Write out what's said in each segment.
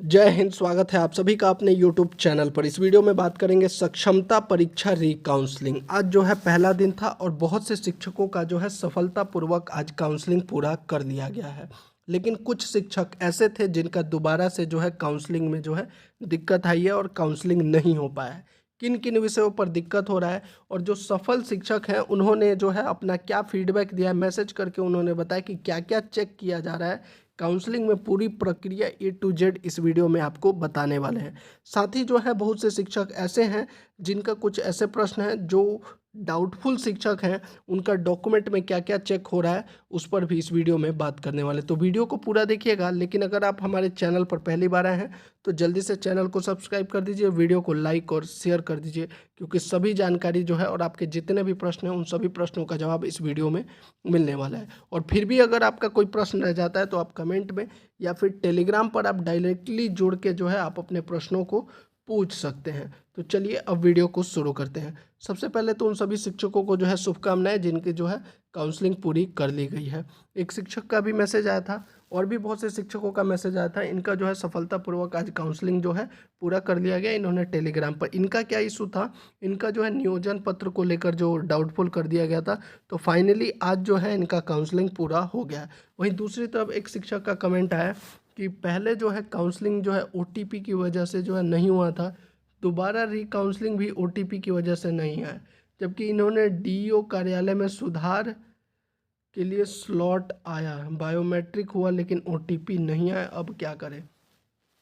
जय हिंद। स्वागत है आप सभी का अपने YouTube चैनल पर। इस वीडियो में बात करेंगे सक्षमता परीक्षा री काउंसलिंग। आज जो है पहला दिन था और बहुत से शिक्षकों का जो है सफलतापूर्वक आज काउंसलिंग पूरा कर लिया गया है। लेकिन कुछ शिक्षक ऐसे थे जिनका दोबारा से जो है काउंसलिंग में जो है दिक्कत आई है और काउंसलिंग नहीं हो पाया है। किन किन विषयों पर दिक्कत हो रहा है और जो सफल शिक्षक हैं उन्होंने जो है अपना क्या फीडबैक दिया है, मैसेज करके उन्होंने बताया कि क्या क्या चेक किया जा रहा है काउंसलिंग में, पूरी प्रक्रिया A to Z इस वीडियो में आपको बताने वाले हैं। साथ ही जो है बहुत से शिक्षक ऐसे हैं जिनका कुछ ऐसे प्रश्न हैं जो डाउटफुल शिक्षक हैं, उनका डॉक्यूमेंट में क्या क्या चेक हो रहा है उस पर भी इस वीडियो में बात करने वाले। तो वीडियो को पूरा देखिएगा। लेकिन अगर आप हमारे चैनल पर पहली बार आए हैं तो जल्दी से चैनल को सब्सक्राइब कर दीजिए, वीडियो को लाइक और शेयर कर दीजिए, क्योंकि सभी जानकारी जो है और आपके जितने भी प्रश्न हैं उन सभी प्रश्नों का जवाब इस वीडियो में मिलने वाला है। और फिर भी अगर आपका कोई प्रश्न रह जाता है तो आप कमेंट में या फिर टेलीग्राम पर आप डायरेक्टली जुड़ के जो है आप अपने प्रश्नों को पूछ सकते हैं। तो चलिए अब वीडियो को शुरू करते हैं। सबसे पहले तो उन सभी शिक्षकों को जो है शुभकामनाएं जिनकी जो है काउंसलिंग पूरी कर ली गई है। एक शिक्षक का भी मैसेज आया था और भी बहुत से शिक्षकों का मैसेज आया था। इनका जो है सफलतापूर्वक आज काउंसलिंग जो है पूरा कर लिया गया इन्होंने टेलीग्राम पर। इनका क्या इशू था, इनका जो है नियोजन पत्र को लेकर जो डाउटफुल कर दिया गया था, तो फाइनली आज जो है इनका काउंसलिंग पूरा हो गया। वहीं दूसरी तरफ एक शिक्षक का कमेंट आया कि पहले जो है काउंसलिंग जो है OTP की वजह से जो है नहीं हुआ था, दोबारा रीकाउंसलिंग भी OTP की वजह से नहीं है। जबकि इन्होंने DEO कार्यालय में सुधार के लिए स्लॉट आया, बायोमेट्रिक हुआ लेकिन OTP नहीं आया, अब क्या करें।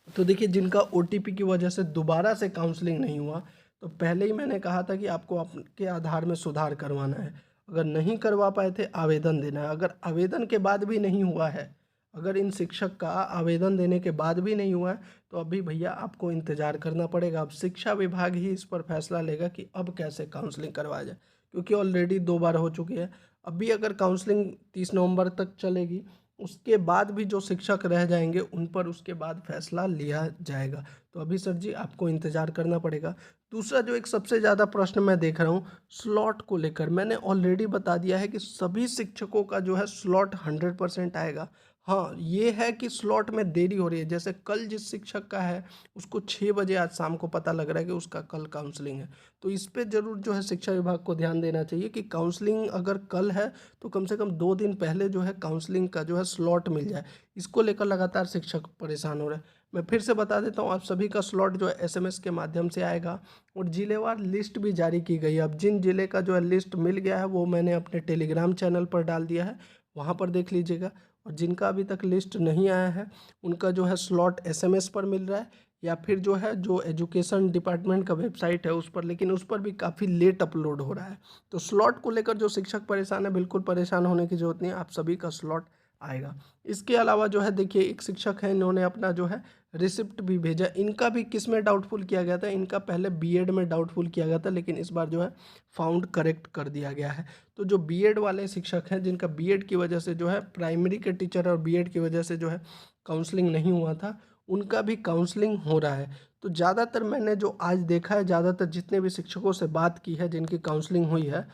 तो देखिए, जिनका OTP की वजह से दोबारा से काउंसलिंग नहीं हुआ, तो पहले ही मैंने कहा था कि आपको आपके आधार में सुधार करवाना है। अगर नहीं करवा पाए थे आवेदन देना है। अगर आवेदन के बाद भी नहीं हुआ है, अगर इन शिक्षक का आवेदन देने के बाद भी नहीं हुआ है, तो अभी भैया आपको इंतज़ार करना पड़ेगा। अब शिक्षा विभाग ही इस पर फैसला लेगा कि अब कैसे काउंसलिंग करवाया जाए, क्योंकि ऑलरेडी 2 बार हो चुकी है। अभी अगर काउंसलिंग 30 नवंबर तक चलेगी, उसके बाद भी जो शिक्षक रह जाएंगे उन पर उसके बाद फैसला लिया जाएगा। तो अभी सर जी आपको इंतज़ार करना पड़ेगा। दूसरा जो एक सबसे ज़्यादा प्रश्न मैं देख रहा हूँ स्लॉट को लेकर, मैंने ऑलरेडी बता दिया है कि सभी शिक्षकों का जो है स्लॉट 100% आएगा। हाँ, ये है कि स्लॉट में देरी हो रही है। जैसे कल जिस शिक्षक का है उसको 6 बजे आज शाम को पता लग रहा है कि उसका कल काउंसलिंग है। तो इस पे ज़रूर जो है शिक्षा विभाग को ध्यान देना चाहिए कि काउंसलिंग अगर कल है तो कम से कम 2 दिन पहले जो है काउंसलिंग का जो है स्लॉट मिल जाए। इसको लेकर लगातार शिक्षक परेशान हो रहे हैं। मैं फिर से बता देता हूँ, आप सभी का स्लॉट जो है SMS के माध्यम से आएगा और जिलेवार लिस्ट भी जारी की गई है। अब जिन जिले का जो है लिस्ट मिल गया है वो मैंने अपने टेलीग्राम चैनल पर डाल दिया है, वहाँ पर देख लीजिएगा। और जिनका अभी तक लिस्ट नहीं आया है उनका जो है स्लॉट SMS पर मिल रहा है, या फिर जो है जो एजुकेशन डिपार्टमेंट का वेबसाइट है उस पर, लेकिन उस पर भी काफ़ी लेट अपलोड हो रहा है। तो स्लॉट को लेकर जो शिक्षक परेशान है, बिल्कुल परेशान होने की जरूरत नहीं है, आप सभी का स्लॉट आएगा। इसके अलावा जो है देखिए, एक शिक्षक है, इन्होंने अपना जो है रिसिप्ट भी भेजा। इनका भी किस में डाउटफुल किया गया था, इनका पहले B.Ed में डाउटफुल किया गया था, लेकिन इस बार जो है फाउंड करेक्ट कर दिया गया है। तो जो B.Ed वाले शिक्षक हैं जिनका B.Ed की वजह से जो है प्राइमरी के टीचर और B.Ed की वजह से जो है काउंसलिंग नहीं हुआ था, उनका भी काउंसलिंग हो रहा है। तो ज़्यादातर मैंने जो आज देखा है, ज़्यादातर जितने भी शिक्षकों से बात की है जिनकी काउंसलिंग हुई है,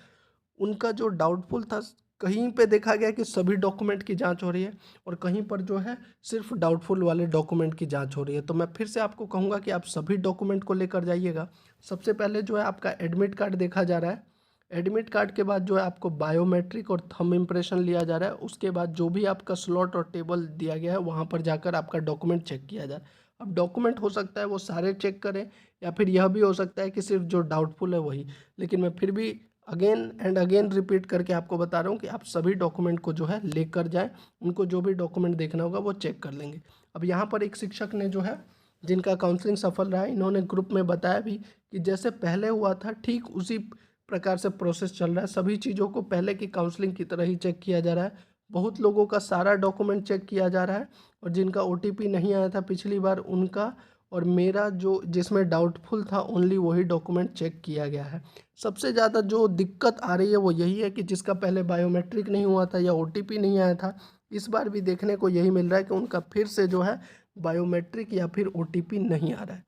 उनका जो डाउटफुल था, कहीं पे देखा गया कि सभी डॉक्यूमेंट की जांच हो रही है और कहीं पर जो है सिर्फ डाउटफुल वाले डॉक्यूमेंट की जांच हो रही है। तो मैं फिर से आपको कहूँगा कि आप सभी डॉक्यूमेंट को लेकर जाइएगा। सबसे पहले जो है आपका एडमिट कार्ड देखा जा रहा है। एडमिट कार्ड के बाद जो है आपको बायोमेट्रिक और थंब इम्प्रेशन लिया जा रहा है। उसके बाद जो भी आपका स्लॉट और टेबल दिया गया है वहाँ पर जाकर आपका डॉक्यूमेंट चेक किया जाए। अब डॉक्यूमेंट हो सकता है वो सारे चेक करें, या फिर यह भी हो सकता है कि सिर्फ जो डाउटफुल है वही। लेकिन मैं फिर भी अगेन एंड अगेन रिपीट करके आपको बता रहा हूँ कि आप सभी डॉक्यूमेंट को जो है लेकर जाएं। उनको जो भी डॉक्यूमेंट देखना होगा वो चेक कर लेंगे। अब यहाँ पर एक शिक्षक ने जो है जिनका काउंसलिंग सफल रहा है, इन्होंने ग्रुप में बताया भी कि जैसे पहले हुआ था ठीक उसी प्रकार से प्रोसेस चल रहा है। सभी चीज़ों को पहले की काउंसलिंग की तरह ही चेक किया जा रहा है। बहुत लोगों का सारा डॉक्यूमेंट चेक किया जा रहा है और जिनका OTP नहीं आया था पिछली बार उनका और मेरा जो जिसमें डाउटफुल था ओनली वही डॉक्यूमेंट चेक किया गया है। सबसे ज़्यादा जो दिक्कत आ रही है वो यही है कि जिसका पहले बायोमेट्रिक नहीं हुआ था या OTP नहीं आया था, इस बार भी देखने को यही मिल रहा है कि उनका फिर से जो है बायोमेट्रिक या फिर OTP नहीं आ रहा है।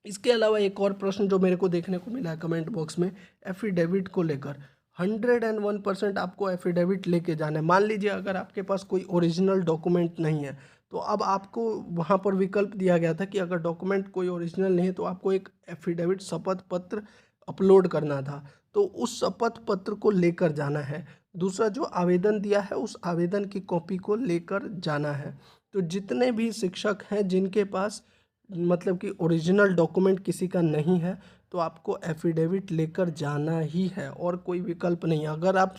इसके अलावा एक और प्रश्न जो मेरे को देखने को मिला है कमेंट बॉक्स में, एफिडेविट को लेकर। 101% आपको एफिडेविट लेके जाना है। मान लीजिए अगर आपके पास कोई ओरिजिनल डॉक्यूमेंट नहीं है तो अब आपको वहाँ पर विकल्प दिया गया था कि अगर डॉक्यूमेंट कोई ओरिजिनल नहीं है तो आपको एक एफिडेविट शपथ पत्र अपलोड करना था, तो उस शपथ पत्र को लेकर जाना है। दूसरा जो आवेदन दिया है उस आवेदन की कॉपी को लेकर जाना है। तो जितने भी शिक्षक हैं जिनके पास मतलब कि ओरिजिनल डॉक्यूमेंट किसी का नहीं है, तो आपको एफिडेविट लेकर जाना ही है और कोई विकल्प नहीं है। अगर आप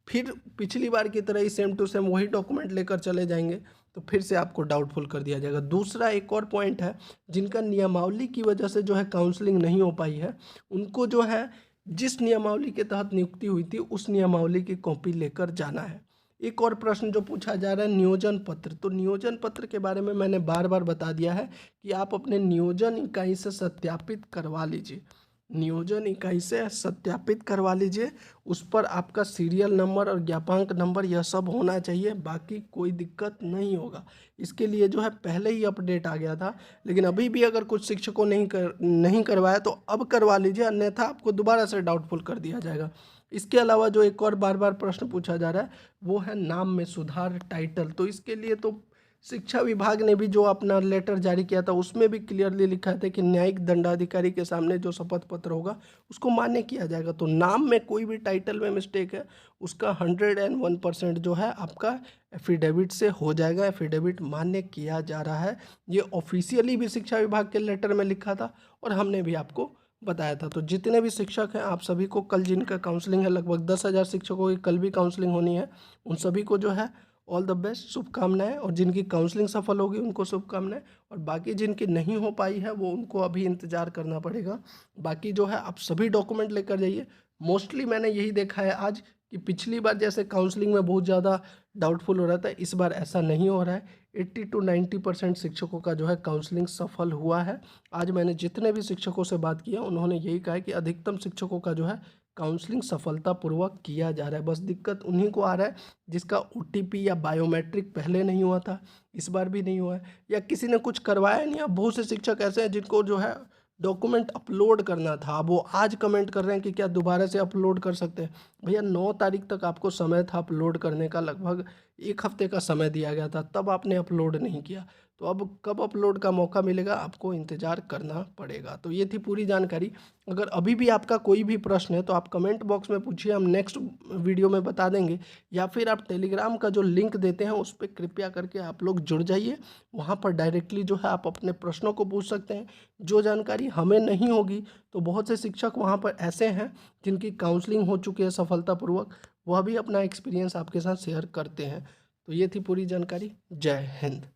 फिर पिछली बार की तरह ही सेम टू सेम वही डॉक्यूमेंट लेकर चले जाएंगे तो फिर से आपको डाउटफुल कर दिया जाएगा। दूसरा एक और पॉइंट है, जिनका नियमावली की वजह से जो है काउंसलिंग नहीं हो पाई है, उनको जो है जिस नियमावली के तहत नियुक्ति हुई थी उस नियमावली की कॉपी लेकर जाना है। एक और प्रश्न जो पूछा जा रहा है नियोजन पत्र, तो नियोजन पत्र के बारे में मैंने बार बार बता दिया है कि आप अपने नियोजन इकाई से सत्यापित करवा लीजिए। नियोजन इकाई से सत्यापित करवा लीजिए, उस पर आपका सीरियल नंबर और ज्ञापांक नंबर यह सब होना चाहिए, बाकी कोई दिक्कत नहीं होगा। इसके लिए जो है पहले ही अपडेट आ गया था, लेकिन अभी भी अगर कुछ शिक्षकों नहीं करवाया तो अब करवा लीजिए, अन्यथा आपको दोबारा से डाउटफुल कर दिया जाएगा। इसके अलावा जो एक और बार बार प्रश्न पूछा जा रहा है वो है नाम में सुधार टाइटल। तो इसके लिए तो शिक्षा विभाग ने भी जो अपना लेटर जारी किया था उसमें भी क्लियरली लिखा था कि न्यायिक दंडाधिकारी के सामने जो शपथ पत्र होगा उसको मान्य किया जाएगा। तो नाम में कोई भी टाइटल में मिस्टेक है उसका 101% जो है आपका एफिडेविट से हो जाएगा, एफिडेविट मान्य किया जा रहा है। ये ऑफिशियली भी शिक्षा विभाग के लेटर में लिखा था और हमने भी आपको बताया था। तो जितने भी शिक्षक हैं आप सभी को कल जिनका काउंसलिंग है, लगभग 10,000 शिक्षकों की कल भी काउंसलिंग होनी है, उन सभी को जो है ऑल द बेस्ट, शुभकामनाएं। और जिनकी काउंसलिंग सफल होगी उनको शुभकामनाएं, और बाकी जिनकी नहीं हो पाई है वो उनको अभी इंतज़ार करना पड़ेगा। बाकी जो है आप सभी डॉक्यूमेंट लेकर जाइए। मोस्टली मैंने यही देखा है आज कि पिछली बार जैसे काउंसलिंग में बहुत ज़्यादा डाउटफुल हो रहा था, इस बार ऐसा नहीं हो रहा है। 80 to 90% शिक्षकों का जो है काउंसलिंग सफल हुआ है। आज मैंने जितने भी शिक्षकों से बात किया उन्होंने यही कहा है कि अधिकतम शिक्षकों का जो है काउंसलिंग सफलतापूर्वक किया जा रहा है। बस दिक्कत उन्हीं को आ रहा है जिसका ओटीपी या बायोमेट्रिक पहले नहीं हुआ था, इस बार भी नहीं हुआ है, या किसी ने कुछ करवाया नहीं। अब बहुत से शिक्षक ऐसे हैं जिनको जो है डॉक्यूमेंट अपलोड करना था, अब वो आज कमेंट कर रहे हैं कि क्या दोबारा से अपलोड कर सकते हैं। भैया 9 तारीख तक आपको समय था अपलोड करने का, लगभग 1 हफ्ते का समय दिया गया था, तब आपने अपलोड नहीं किया। तो अब कब अपलोड का मौका मिलेगा आपको इंतज़ार करना पड़ेगा। तो ये थी पूरी जानकारी। अगर अभी भी आपका कोई भी प्रश्न है तो आप कमेंट बॉक्स में पूछिए, हम नेक्स्ट वीडियो में बता देंगे, या फिर आप टेलीग्राम का जो लिंक देते हैं उस पर कृपया करके आप लोग जुड़ जाइए। वहाँ पर डायरेक्टली जो है आप अपने प्रश्नों को पूछ सकते हैं। जो जानकारी हमें नहीं होगी तो बहुत से शिक्षक वहाँ पर ऐसे हैं जिनकी काउंसलिंग हो चुकी है सफलतापूर्वक, वह भी अपना एक्सपीरियंस आपके साथ शेयर करते हैं। तो ये थी पूरी जानकारी। जय हिंद।